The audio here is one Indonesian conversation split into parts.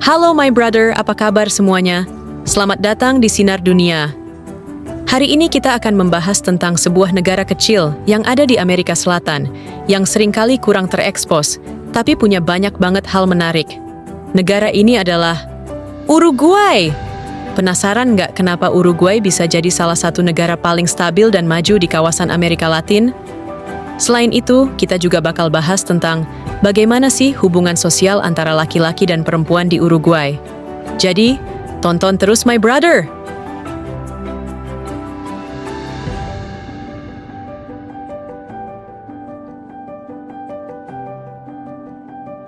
Halo my brother, apa kabar semuanya? Selamat datang di Sinar Dunia. Hari ini kita akan membahas tentang sebuah negara kecil yang ada di Amerika Selatan, yang seringkali kurang terekspos, tapi punya banyak banget hal menarik. Negara ini adalah Uruguay. Penasaran nggak kenapa Uruguay bisa jadi salah satu negara paling stabil dan maju di kawasan Amerika Latin? Selain itu, kita juga bakal bahas tentang bagaimana sih hubungan sosial antara laki-laki dan perempuan di Uruguay. Jadi, tonton terus my brother!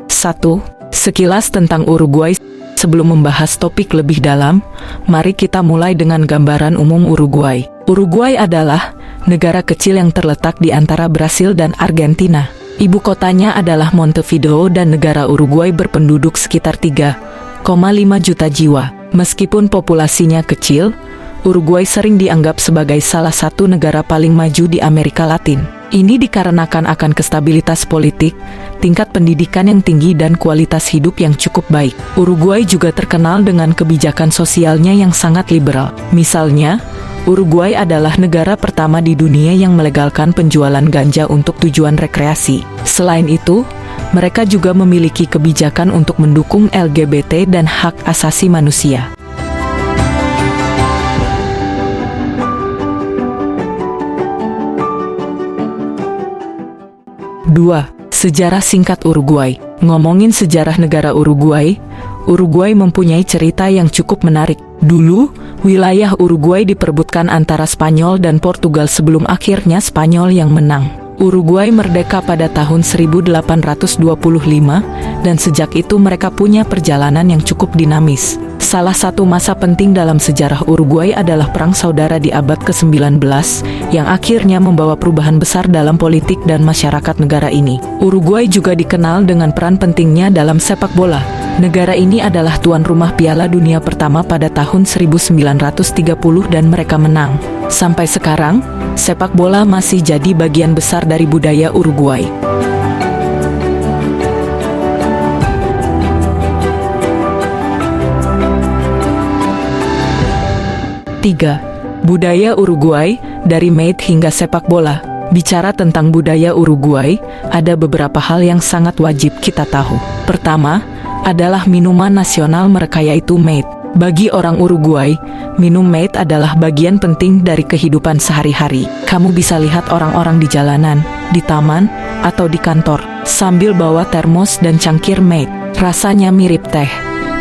Satu, sekilas tentang Uruguay. Sebelum membahas topik lebih dalam, mari kita mulai dengan gambaran umum Uruguay. Uruguay adalah negara kecil yang terletak di antara Brasil dan Argentina. Ibu kotanya adalah Montevideo dan negara Uruguay berpenduduk sekitar 3,5 juta jiwa. Meskipun populasinya kecil, Uruguay sering dianggap sebagai salah satu negara paling maju di Amerika Latin. Ini dikarenakan akan kestabilitas politik, tingkat pendidikan yang tinggi dan kualitas hidup yang cukup baik. Uruguay juga terkenal dengan kebijakan sosialnya yang sangat liberal. Misalnya, Uruguay adalah negara pertama di dunia yang melegalkan penjualan ganja untuk tujuan rekreasi. Selain itu, mereka juga memiliki kebijakan untuk mendukung LGBT dan hak asasi manusia. Dua, sejarah singkat Uruguay. Ngomongin sejarah negara Uruguay, Uruguay mempunyai cerita yang cukup menarik. Dulu, wilayah Uruguay diperebutkan antara Spanyol dan Portugal sebelum akhirnya Spanyol yang menang. Uruguay merdeka pada tahun 1825, dan sejak itu mereka punya perjalanan yang cukup dinamis. Salah satu masa penting dalam sejarah Uruguay adalah Perang Saudara di abad ke-19, yang akhirnya membawa perubahan besar dalam politik dan masyarakat negara ini. Uruguay juga dikenal dengan peran pentingnya dalam sepak bola. Negara ini adalah tuan rumah Piala Dunia pertama pada tahun 1930 dan mereka menang. Sampai sekarang, sepak bola masih jadi bagian besar dari budaya Uruguay. Tiga, budaya Uruguay, dari maid hingga sepak bola. Bicara tentang budaya Uruguay, ada beberapa hal yang sangat wajib kita tahu. Pertama, adalah minuman nasional mereka yaitu maid. Bagi orang Uruguay, minum maid adalah bagian penting dari kehidupan sehari-hari. Kamu bisa lihat orang-orang di jalanan, di taman, atau di kantor, sambil bawa termos dan cangkir maid. Rasanya mirip teh,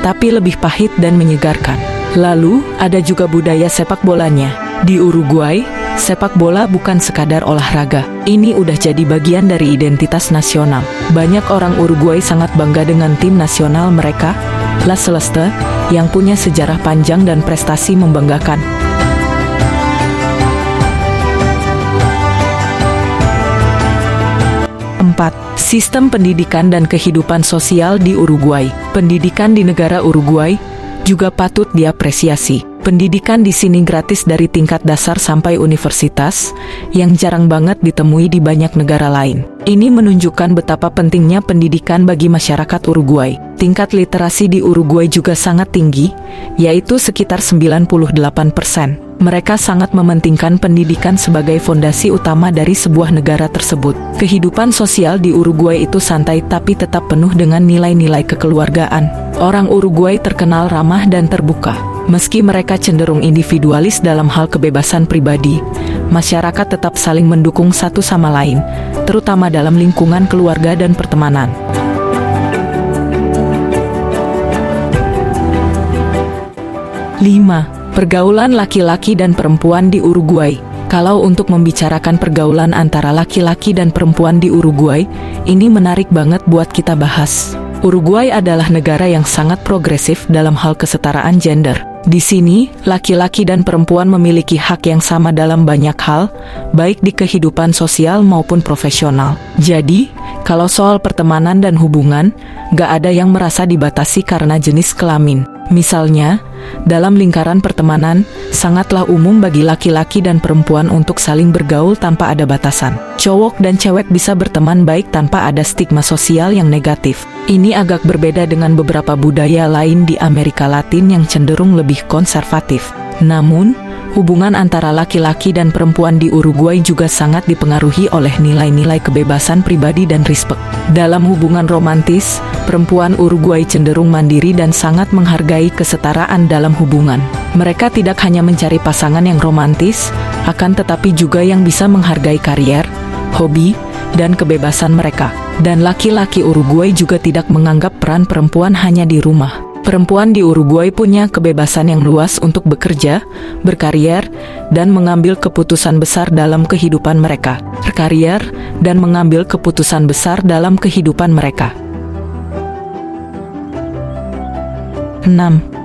tapi lebih pahit dan menyegarkan. Lalu, ada juga budaya sepak bolanya. Di Uruguay, sepak bola bukan sekadar olahraga. Ini udah jadi bagian dari identitas nasional. Banyak orang Uruguay sangat bangga dengan tim nasional mereka, La Celeste, yang punya sejarah panjang dan prestasi membanggakan. Empat, sistem pendidikan dan kehidupan sosial di Uruguay. Pendidikan di negara Uruguay juga patut diapresiasi. Pendidikan di sini gratis dari tingkat dasar sampai universitas, yang jarang banget ditemui di banyak negara lain. Ini menunjukkan betapa pentingnya pendidikan bagi masyarakat Uruguay. Tingkat literasi di Uruguay juga sangat tinggi, yaitu sekitar 98%. Mereka sangat mementingkan pendidikan sebagai fondasi utama dari sebuah negara tersebut. Kehidupan sosial di Uruguay itu santai tapi tetap penuh dengan nilai-nilai kekeluargaan. Orang Uruguay terkenal ramah dan terbuka. Meski mereka cenderung individualis dalam hal kebebasan pribadi, masyarakat tetap saling mendukung satu sama lain, terutama dalam lingkungan keluarga dan pertemanan. 5. Pergaulan laki-laki dan perempuan di Uruguay. Kalau untuk membicarakan pergaulan antara laki-laki dan perempuan di Uruguay, ini menarik banget buat kita bahas. Uruguay adalah negara yang sangat progresif dalam hal kesetaraan gender. Di sini, laki-laki dan perempuan memiliki hak yang sama dalam banyak hal, baik di kehidupan sosial maupun profesional. Jadi, Kalau soal pertemanan dan hubungan, gak ada yang merasa dibatasi karena jenis kelamin. Misalnya, dalam lingkaran pertemanan, sangatlah umum bagi laki-laki dan perempuan untuk saling bergaul tanpa ada batasan. Cowok dan cewek bisa berteman baik tanpa ada stigma sosial yang negatif. Ini agak berbeda dengan beberapa budaya lain di Amerika Latin yang cenderung lebih konservatif. Namun, hubungan antara laki-laki dan perempuan di Uruguay juga sangat dipengaruhi oleh nilai-nilai kebebasan pribadi dan respek. Dalam hubungan romantis, perempuan Uruguay cenderung mandiri dan sangat menghargai kesetaraan dalam hubungan. Mereka tidak hanya mencari pasangan yang romantis, akan tetapi juga yang bisa menghargai karier, hobi, dan kebebasan mereka. Dan laki-laki Uruguay juga tidak menganggap peran perempuan hanya di rumah. Perempuan di Uruguay punya kebebasan yang luas untuk bekerja, berkarier, dan mengambil keputusan besar dalam kehidupan mereka. Berkarier dan mengambil keputusan besar dalam kehidupan mereka. 6.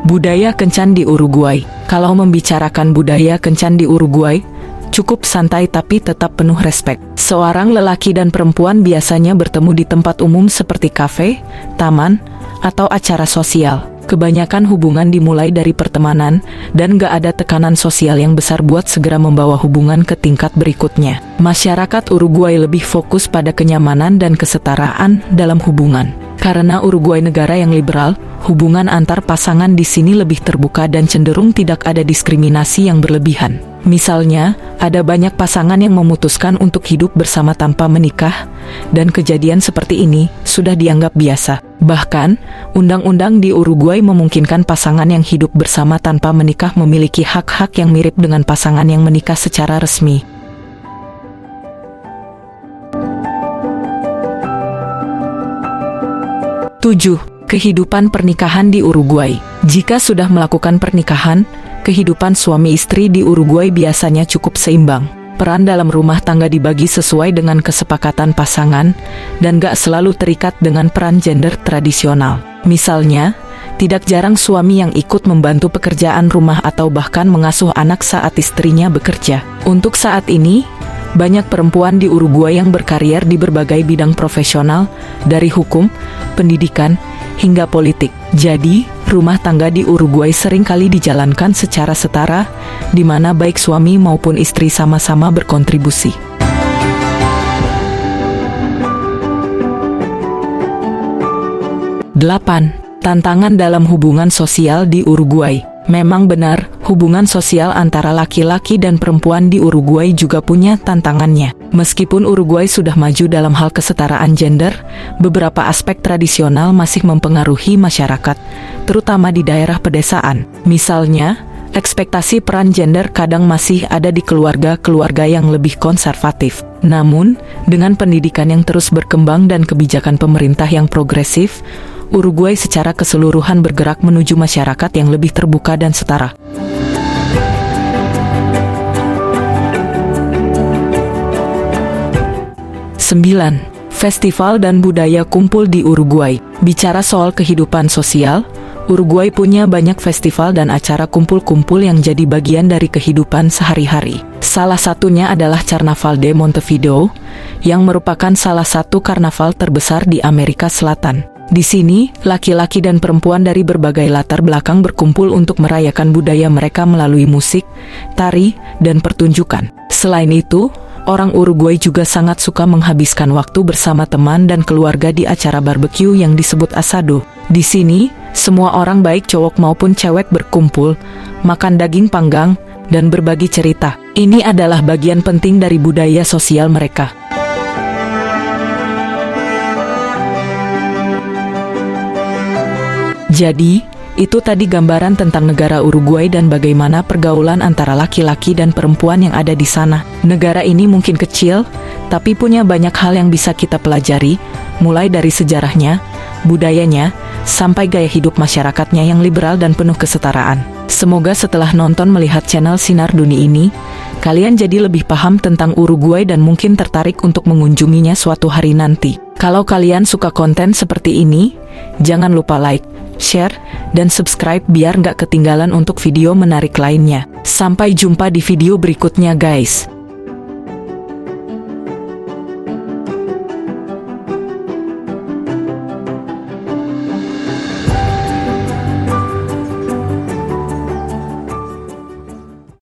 Budaya kencan di Uruguay. Kalau membicarakan budaya kencan di Uruguay, cukup santai tapi tetap penuh respek. Seorang lelaki dan perempuan biasanya bertemu di tempat umum seperti kafe, taman, atau acara sosial. Kebanyakan hubungan dimulai dari pertemanan, dan gak ada tekanan sosial yang besar buat segera membawa hubungan ke tingkat berikutnya. Masyarakat Uruguay lebih fokus pada kenyamanan dan kesetaraan dalam hubungan. Karena Uruguay negara yang liberal, hubungan antar pasangan di sini lebih terbuka dan cenderung tidak ada diskriminasi yang berlebihan. Misalnya, ada banyak pasangan yang memutuskan untuk hidup bersama tanpa menikah, dan kejadian seperti ini sudah dianggap biasa. Bahkan, undang-undang di Uruguay memungkinkan pasangan yang hidup bersama tanpa menikah memiliki hak-hak yang mirip dengan pasangan yang menikah secara resmi. Tujuh. Kehidupan pernikahan di Uruguay. Jika sudah melakukan pernikahan, kehidupan suami istri di Uruguay biasanya cukup seimbang. Peran dalam rumah tangga dibagi sesuai dengan kesepakatan pasangan, dan gak selalu terikat dengan peran gender tradisional. Misalnya, tidak jarang suami yang ikut membantu pekerjaan rumah atau bahkan mengasuh anak saat istrinya bekerja. Untuk saat ini, banyak perempuan di Uruguay yang berkarier di berbagai bidang profesional, dari hukum, pendidikan, hingga politik. Jadi, rumah tangga di Uruguay seringkali dijalankan secara setara, di mana baik suami maupun istri sama-sama berkontribusi. 8. Tantangan dalam hubungan sosial di Uruguay. Memang benar, hubungan sosial antara laki-laki dan perempuan di Uruguay juga punya tantangannya. Meskipun Uruguay sudah maju dalam hal kesetaraan gender, beberapa aspek tradisional masih mempengaruhi masyarakat, terutama di daerah pedesaan. Misalnya, ekspektasi peran gender kadang masih ada di keluarga-keluarga yang lebih konservatif. Namun, dengan pendidikan yang terus berkembang dan kebijakan pemerintah yang progresif, Uruguay secara keseluruhan bergerak menuju masyarakat yang lebih terbuka dan setara. 9. Festival dan budaya kumpul di Uruguay. Bicara soal kehidupan sosial, Uruguay punya banyak festival dan acara kumpul-kumpul yang jadi bagian dari kehidupan sehari-hari. Salah satunya adalah Carnaval de Montevideo, yang merupakan salah satu karnaval terbesar di Amerika Selatan. Di sini, laki-laki dan perempuan dari berbagai latar belakang berkumpul untuk merayakan budaya mereka melalui musik, tari, dan pertunjukan. Selain itu, orang Uruguay juga sangat suka menghabiskan waktu bersama teman dan keluarga di acara barbecue yang disebut asado. Di sini, semua orang baik cowok maupun cewek berkumpul, makan daging panggang, dan berbagi cerita. Ini adalah bagian penting dari budaya sosial mereka. Jadi, itu tadi gambaran tentang negara Uruguay dan bagaimana pergaulan antara laki-laki dan perempuan yang ada di sana. Negara ini mungkin kecil, tapi punya banyak hal yang bisa kita pelajari, mulai dari sejarahnya, budayanya, sampai gaya hidup masyarakatnya yang liberal dan penuh kesetaraan. Semoga setelah nonton melihat channel Sinar Dunia ini, kalian jadi lebih paham tentang Uruguay dan mungkin tertarik untuk mengunjunginya suatu hari nanti. Kalau kalian suka konten seperti ini, jangan lupa like, share, dan subscribe biar nggak ketinggalan untuk video menarik lainnya. Sampai jumpa di video berikutnya guys.